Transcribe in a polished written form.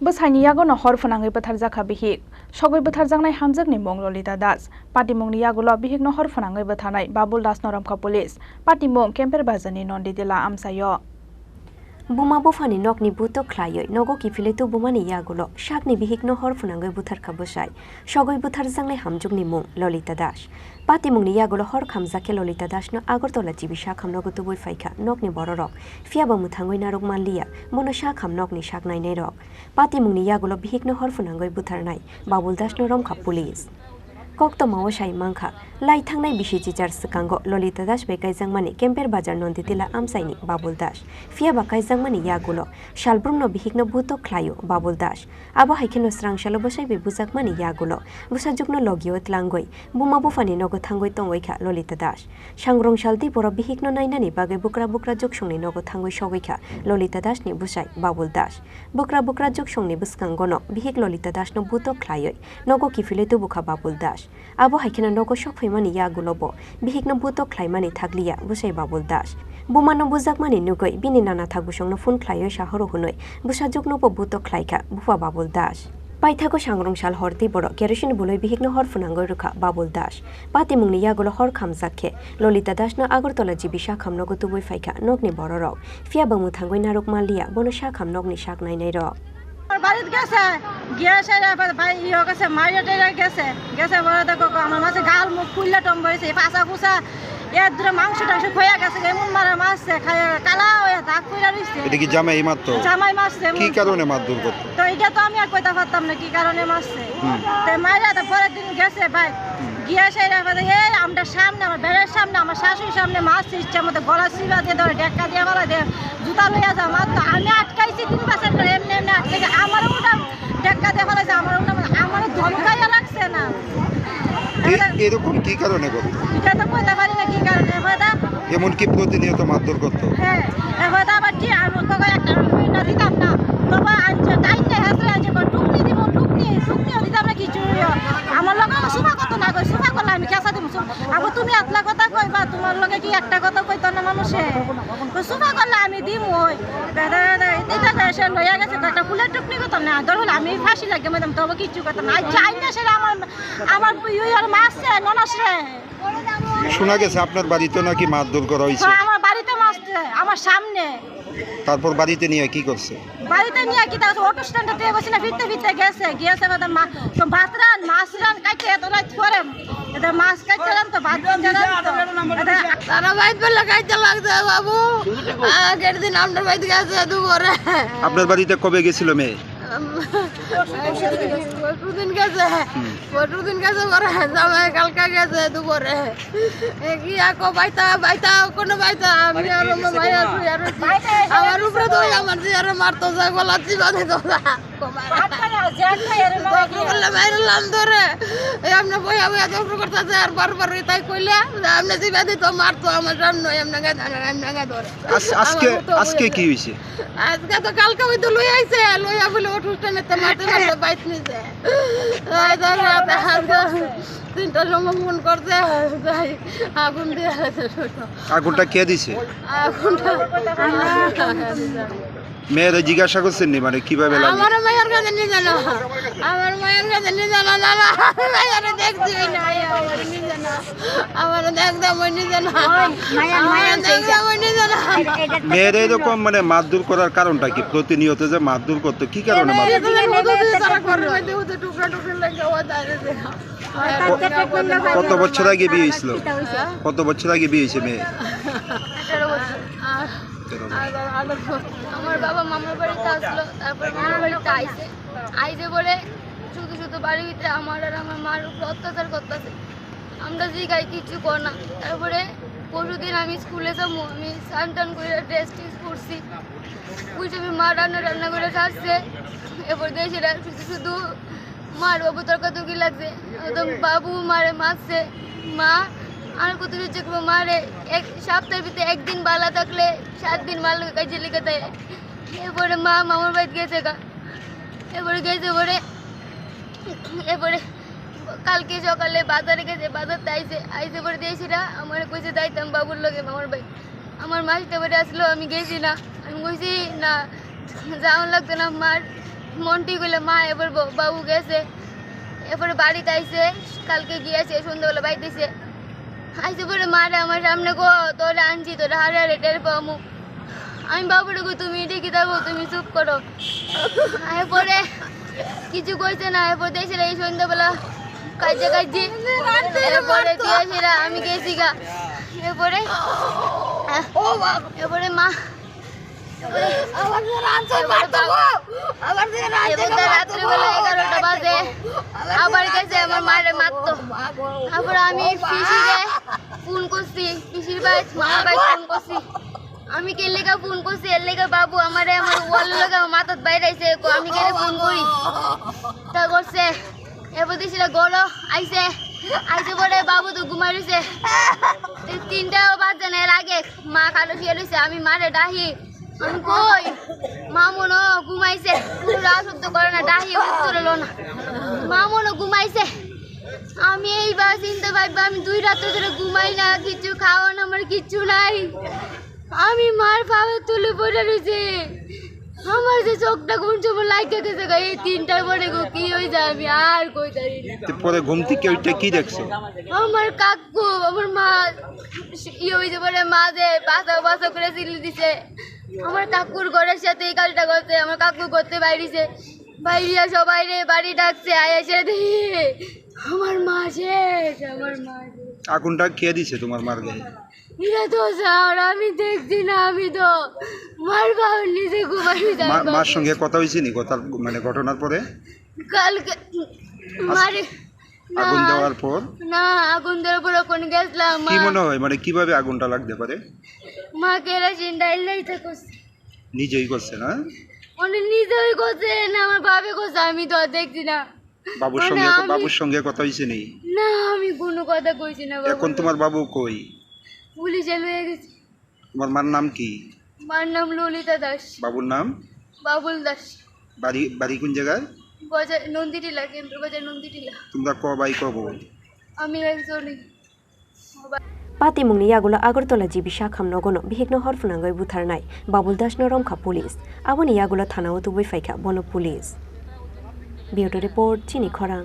Boshaini yagono hor phonangai botharjaka bihik sogoi botharjaknai hamjakni mong Lolita Das patimongni yagulo bihikno hor phonangai botharnai Babul Das Noramkha Police patimong Kemper Bazani Nondidila amsayo Buma bufani nokni buto khlayo nogo kifiletu bumani yagulo shakni bihikno hor phonangai butharkha bosai sogoi botharjaknai hamjukni mong Lolita Das patimongni yagulo hor khamjake Lolita Das no Agartala jibisa khamnogo tuboi faika nokni bororok fiaba muthangoi narok manliya mono sha khamnokni saknai nei rok patimongni yagulo bihikno hor phonangai butharnai Babul Das Noramkha Police Kokto mawasai mangkha lai thangnai bisi jar skango Lolita Das bai kaijangmani Kemper Bazar Nondidila amsaini Babul Das fiaba kaijangmani yagulo shalbrumno bihikno buto khlayo Babul Das abo haikeno srangshalo bosai be bujakmani yagulo busajukno logio tlangoi buma bufani nogo thangoi tongoikha Lolita Das sangrong shalti poro bihikno nainani bagai bukra joksongni nogo thangoi sogoikha Lolita Das ni busai Babul Das bukra joksongni buskangono bihik Lolita Das no buto khlayo nogo kifile tu bukha Babul Das abo haikena nogo shokfaimani yagulobo bihikno buto khlaimani thakliya busai Babul Das bumano bujakmani nugoi bini nana thakbusongno phun khlaio shahoro hunoi busajukno po buto khlaika bufa Babul Das Paithago sangrongshal horti boro kerosene buloi bihikno hor phonangoi rukha Babul Das patimongni yagulo hor khamjakhe Lolita Das no Agartala jibisa khamnogo tuboi faika nokni bororok fiaba muthangoi narok manliya bono sha khamnokni saknai nei rok বাড়িতে গেছে গিয়েছে ভাই ইয়ে গেছে মারিয়াটে গেছে বলে দেখো আমার মাছে গাল মুখ ফুললে টম হয়েছে পাশা কুসা এর দূরে মাংস টাংস খোয়া গেছে এমন মারা মারছে কালা হয়ে দাগ কইরা রইছে এটা কি জামাই মারতো জামাই মারছে কি কারণে মারধর করতো তো এটা তো আমি আর কইতা পারতাম না কি কারণে মারছে তো মারিয়া তো পরের দিন গেছে ভাই গিয়েছে এই আমরা সামনে আমার বেড়ের সামনে আমার শাশুড়ির সামনে মারছে ইচ্ছা মতো গলা চিবা দিয়ে ধরে ডেক্কা দিয়ে বলা দিয়ে জুতা লইয়া যা মারতো আমি আটকাইছি 3 বছর ধরে এমনি আটকে আমার ওটা ডেক্কা দিয়ে বলা যে আমার ধমকাইয়া লাগছে না এরকম কি কারণে করতো এটা তো কইতে পারি না কি কারণে কথা এমন কি প্রতিনিয়ত মারধর করতো হ্যাঁ কথা আবার কি আমি কই একটা না দিতাম না তবে আনছে টাইনে হাসলে আনছে টুকনি দিব টুকনিও দিতাম না কিছু আমার লগে সুফা কত না কই সুফা করলে আমি কেসা দিব আবার তুমি আতলা কথা কইবা তোমার লগে কি একটা কথা কইতো না মানুষে তো সুফা করলে আমি দিম ওই এটা এসে লইয়া গেছে একটা ফুলের টুকনি করতাম না ধর হলে আমি ফাঁসি লাগে ম্যাডাম তবে কিছু করতাম না চাই না সেটা আমার ইউর মাসছে ননসরে শোনা গেছে আপনার বাড়িতে নাকি মারধর করা হয়েছে আমার বাড়িতে মাসছে আমার সামনে তারপর বাড়িতে নিয়ে কি করছে বাড়িতে নিয়ে কি তার অটো স্ট্যান্ডে দিয়ে বসে না ফিরতে গেছে মানে তো ভাতরান মাছ রান কাটতে এত রাত করে এটা মাছ কাটতে রান তো ভাত রান সারা বাইত বেলা কাটতে লাগছে বাবু আগের দিন আপনার বাড়িতে গেছে দুপুরে আপনার বাড়িতে কবে গেছিল মেয়ে পরশুদিন গেছে করে জামাই কালকা গেছে দুপুরে কি আকো বাইতা কোনো বাইতা আমি আর মাইয়া আমার উপরে তো আমার যে আর মারতো যা গলা চিবা দিত মাইরলাম ধরে এমনি বইয়া দৌড় করতেছে আর বারবার তাই কইলে এমনি চিবা দিত মারতো আমার সামনে এমনি ধরে আজকে কি হয়েছে আজকে তো কালকে ওই তো লইয়া বলে অনুষ্ঠানে তো মারতে বাইত নিছে তিনটার সময় ফোন করছে আগুন দিয়ে আগুনটা কে দিছে মেয়েরা জিজ্ঞাসা করছেন নি মানে কিভাবে লাগে আমার মায়ের কাছে নিয়ে জানো মায়ের দেখছি না আমার দেখতাম ওই নিয়ে জানো মেয়েরা এরকম মানে মারধর করার কারণটা কি প্রতিনিয়ত যে মারধর করতো কি কারণে কত বছর আগে বিয়ে হয়েছিল মেয়ে আমার বাবা মামার বাড়িতে আসলো তারপর মামার বাড়িতে আইসে বলে শুধু বাড়ির ভিতরে আমার আর আমার মার উপর অত্যাচার করতেছে আমরা জিগাই কিছু কর না তারপরে পরশুদিন আমি স্কুলে যাবো আমি স্নান টান করে ড্রেস করছি আমি মা রান্না করে খাচ্ছে এরপর দেশে শুধু মার বাবু তর্কাতর্কি লাগছে একদম বাবু মারে মারছে মা আর কত ইচ্ছে করবো মারে এক সপ্তাহের ভিতরে একদিন বালা থাকলে 7 দিন মাল কাজে লিখে দেয় এরপরে মা মামার বাড়ি গেছে এরপরে কালকে সকালে বাজারে গেছে বাজারতে আইসে পরে দিয়েছিরা আমার কইছে যাইতাম বাবুর লগে মামার বাড়ি আমার মাসিটা বাড়ি আসলো আমি গেছি না আমি কইছি না যাওয়ার লাগতো না মন্টি গুলো মা এবার বাবু গেছে, এরপরে বাড়িতে আইসে, কালকে গিয়েছে সন্ধ্যাবেলা বাইতেছে, আইসে পরে মারে আমার সামনে গো তোরা আনছি তোরা হারে হারে টের পাবো। আমি বাবুরে গো তুমি ঠিকই যাবো, তুমি চুপ করো। এরপরে কিছু কইছে না, এরপর দেখছে এই সন্ধ্যাবেলা কাজে এরপরে দিয়েছিলা আমি গেছি গা। এরপরে এরপরে মা রাত্রিবেলা 11টা বাজে আবার গেছে আমার মায়ের মারতো। তারপর আমি পিসিরে ফোন করছি, পিসির ভাই মামার ভাই ফোন করছি, আমি কে লেগা ফোন করছি, এর লেগা বাবু আমার ওয়াল লাগা মাথার বাইরে আইছে, আমি কে ফোন করি তা করছে। এরপর দিছিল গড় আইছে, আইসে পরে বাবু তো ঘুমাই রয়েছে, 3টাও বাজে না এর আগে মা খালো শুয়ে রয়েছে। আমি মারে ডাহি, আমি কই মা মনো ঘুমাইছে, পুরো শব্দ করে না, ডাহি উত্তর এলো না, মা মনো ঘুমাইছে। আমি এইবার চিনতে পারবো আমি 2 রাত্র ধরে ঘুমাই না, কিছু খাওয়া না, আমার কিচ্ছু নাই। আমি মার পাবে তুলে পড়ে রয়েছে, আমার যে চোখটা কোন সময় লাগে গেছে, এই 3টার পরে গো কি হয়ে যায় আমি আর কই জানি না। পরে ঘুম থেকে ওইটা কি দেখছো? আমার কাকু আমার মা হয়েছে পরে মা যে বাসা করে সিলি দিছে, আমার কাকুর ঘরের সাথে এই কাজটা করছে, আমার কাকু করতে বাইরেছে, বাইরিয়া সবাই রে বাড়ি ডাকছে, এসে দেখি আমার মা শেষ, আমার মা শেষ। আগুনটা কে দিছে তোমার মার গায়ে? এটা তো স্যার আমি দেখছি না, আমি তো মার বাবার নিজে ঘুমাই যাই। মার সঙ্গে কথা হয়েছে নি কথা মানে ঘটনার পরে? কালকে মারে আগুন দেওয়ার পর? না, আগুন দেওয়ার পর ওখানে গেছিলাম। কি মনে হয় মানে কিভাবে আগুনটা লাগতে পারে? মা কেরাসিন ডাইলাইতে করছে, নিজেই করছে না? মানে নিজেই করছে না, আমার বাবা করছে, আমি তো আর দেখছি না। বাবুর সঙ্গে কথা হয়েছে নি? না, আমি কোনো কথা কইছি না। এখন তোমার বাবু কই? পুলিশে লয়ে গেছে। তোমার মার নাম কি? মার নাম ললিতা দাস। বাবুর নাম? বাবুল দাস। বাড়ি কোন জায়গায়? বাজার নন্দীটিলা, কেন্দ্র বাজার নন্দীটিলা। তোমরা ক বাই ক বউ? আমি একজনই। পাতিমুংনি ইয়াগুলো আগরতলা জিবি শাখাম নগনো বিহিগ্ন হরফুনাঙ্গই বুথারনাই বাবুল দাস নরমখা পুলিশ আবনি ইয়াগুলো থানাও তুবই ফাইখা বন পুলিশ। বিউটো রিপোর্ট চিনি খরাং।